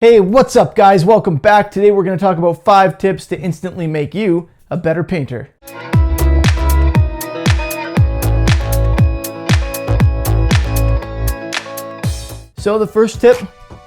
Hey, what's up guys? Welcome back. Today we're going to talk about 5 tips to instantly make you a better painter. So the first tip,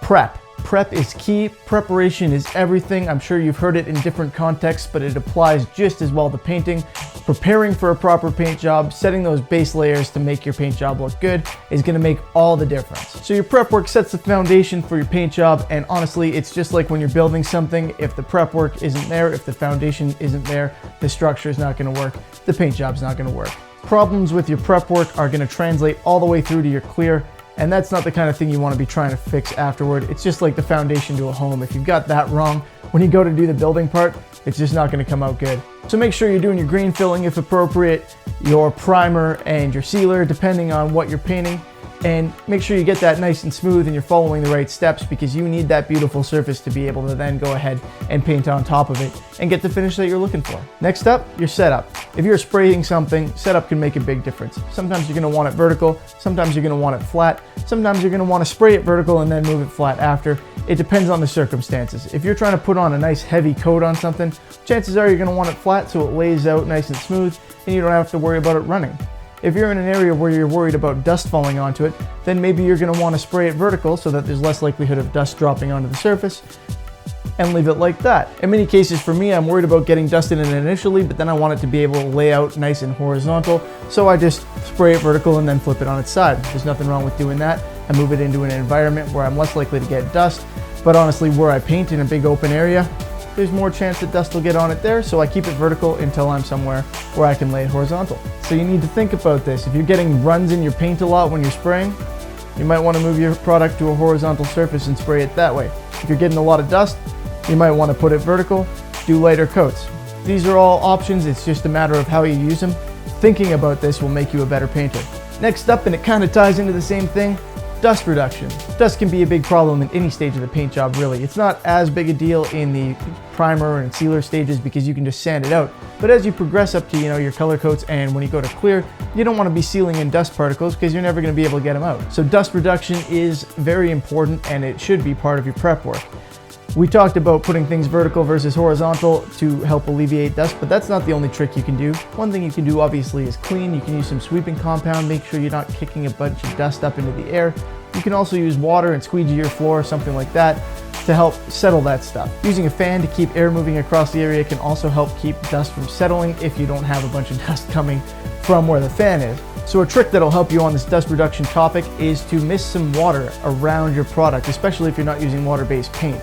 prep. Prep is key. Preparation is everything. I'm sure you've heard it in different contexts, but it applies just as well to painting. Preparing for a proper paint job, setting those base layers to make your paint job look good is going to make all the difference. So your prep work sets the foundation for your paint job, and honestly, it's just like when you're building something. If the prep work isn't there, if the foundation isn't there, the structure is not going to work, the paint job's not going to work. Problems with your prep work are going to translate all the way through to your clear. And that's not the kind of thing you want to be trying to fix afterward. It's just like the foundation to a home. If you've got that wrong, when you go to do the building part, it's just not going to come out good. So make sure you're doing your green filling if appropriate, your primer and your sealer depending on what you're painting. And make sure you get that nice and smooth and you're following the right steps, because you need that beautiful surface to be able to then go ahead and paint on top of it and get the finish that you're looking for. Next up, your setup. If you're spraying something, setup can make a big difference. Sometimes you're going to want it vertical, sometimes you're going to want it flat, sometimes you're going to want to spray it vertical and then move it flat after. It depends on the circumstances. If you're trying to put on a nice heavy coat on something, chances are you're going to want it flat so it lays out nice and smooth and you don't have to worry about it running. If you're in an area where you're worried about dust falling onto it, then maybe you're going to want to spray it vertical so that there's less likelihood of dust dropping onto the surface, and leave it like that. In many cases for me, I'm worried about getting dust in it initially, but then I want it to be able to lay out nice and horizontal, so I just spray it vertical and then flip it on its side. There's nothing wrong with doing that. I move it into an environment where I'm less likely to get dust, but honestly, where I paint in a big open area, there's more chance that dust will get on it there, so I keep it vertical until I'm somewhere where I can lay it horizontal. So you need to think about this. If you're getting runs in your paint a lot when you're spraying, you might want to move your product to a horizontal surface and spray it that way. If you're getting a lot of dust, you might want to put it vertical, do lighter coats. These are all options, it's just a matter of how you use them. Thinking about this will make you a better painter. Next up, and it kind of ties into the same thing, dust reduction. Dust can be a big problem in any stage of the paint job, really. It's not as big a deal in the primer and sealer stages because you can just sand it out. But as you progress up to your color coats and when you go to clear, you don't want to be sealing in dust particles because you're never going to be able to get them out. So dust reduction is very important and it should be part of your prep work. We talked about putting things vertical versus horizontal to help alleviate dust, but that's not the only trick you can do. One thing you can do obviously is clean. You can use some sweeping compound, make sure you're not kicking a bunch of dust up into the air. You can also use water and squeegee your floor, something like that, to help settle that stuff. Using a fan to keep air moving across the area can also help keep dust from settling if you don't have a bunch of dust coming from where the fan is. So a trick that'll help you on this dust reduction topic is to mist some water around your product, especially if you're not using water-based paint.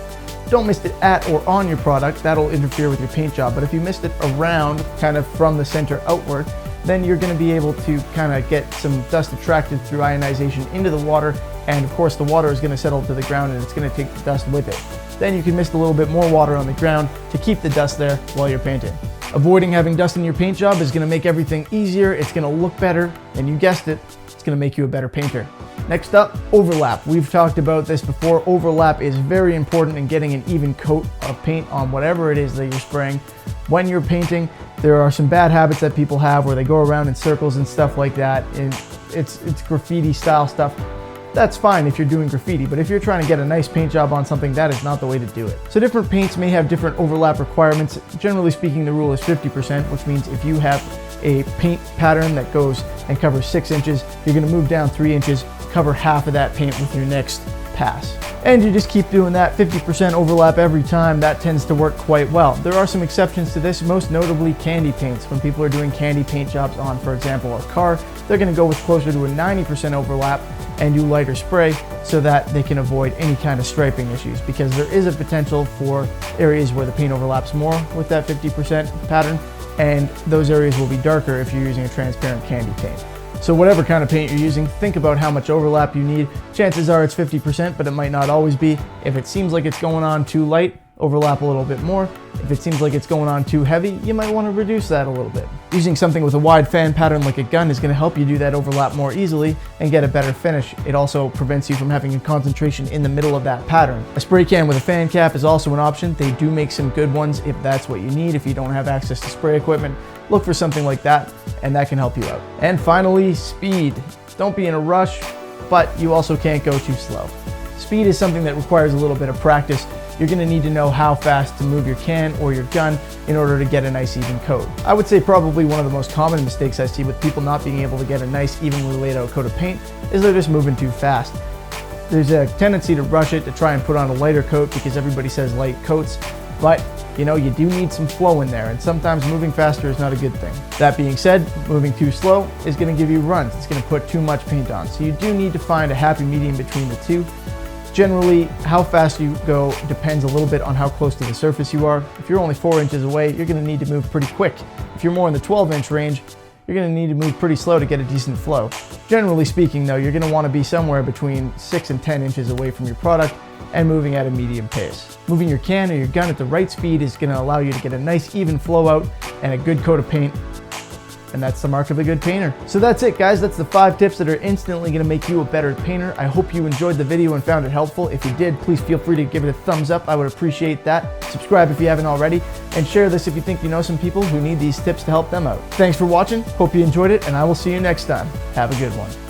Don't mist it at or on your product, that'll interfere with your paint job, but if you mist it around, kind of from the center outward, then you're going to be able to kind of get some dust attracted through ionization into the water, and of course the water is going to settle to the ground and it's going to take the dust with it. Then you can mist a little bit more water on the ground to keep the dust there while you're painting. Avoiding having dust in your paint job is going to make everything easier, it's going to look better, and you guessed it, it's going to make you a better painter. Next up, overlap. We've talked about this before. Overlap is very important in getting an even coat of paint on whatever it is that you're spraying. When you're painting, there are some bad habits that people have where they go around in circles and stuff like that, and it's graffiti style stuff. That's fine if you're doing graffiti, but if you're trying to get a nice paint job on something, that is not the way to do it. So different paints may have different overlap requirements. Generally speaking, the rule is 50%, which means if you have a paint pattern that goes and covers 6 inches, you're going to move down 3 inches, cover half of that paint with your next pass. And you just keep doing that 50% overlap every time. That tends to work quite well. There are some exceptions to this, most notably candy paints. When people are doing candy paint jobs on, for example, a car, they're going to go with closer to a 90% overlap and do lighter spray so that they can avoid any kind of striping issues, because there is a potential for areas where the paint overlaps more with that 50% pattern, and those areas will be darker if you're using a transparent candy paint. So whatever kind of paint you're using, think about how much overlap you need. Chances are it's 50%, but it might not always be. If it seems like it's going on too light, overlap a little bit more. If it seems like it's going on too heavy, you might want to reduce that a little bit. Using something with a wide fan pattern like a gun is going to help you do that overlap more easily and get a better finish. It also prevents you from having a concentration in the middle of that pattern. A spray can with a fan cap is also an option. They do make some good ones if that's what you need. If you don't have access to spray equipment, look for something like that, and that can help you out. And finally, speed. Don't be in a rush, but you also can't go too slow. speed is something that requires a little bit of practice. You're going to need to know how fast to move your can or your gun in order to get a nice even coat. I would say probably one of the most common mistakes I see with people not being able to get a nice evenly laid out coat of paint is they're just moving too fast. There's a tendency to rush it, to try and put on a lighter coat because everybody says light coats, but you know, you do need some flow in there, and sometimes moving faster is not a good thing. That being said, moving too slow is going to give you runs. It's going to put too much paint on. So you do need to find a happy medium between the two. Generally, how fast you go depends a little bit on how close to the surface you are. If you're only 4 inches away, you're going to need to move pretty quick. If you're more in the 12-inch range, you're going to need to move pretty slow to get a decent flow. Generally speaking though, you're going to want to be somewhere between 6 and 10 inches away from your product and moving at a medium pace. Moving your can or your gun at the right speed is going to allow you to get a nice even flow out and a good coat of paint. And that's the mark of a good painter. So that's it, guys. That's the 5 tips that are instantly going to make you a better painter. I hope you enjoyed the video and found it helpful. If you did, please feel free to give it a thumbs up. I would appreciate that. Subscribe if you haven't already, and share this if you think you know some people who need these tips to help them out. Thanks for watching. Hope you enjoyed it, and I will see you next time. Have a good one.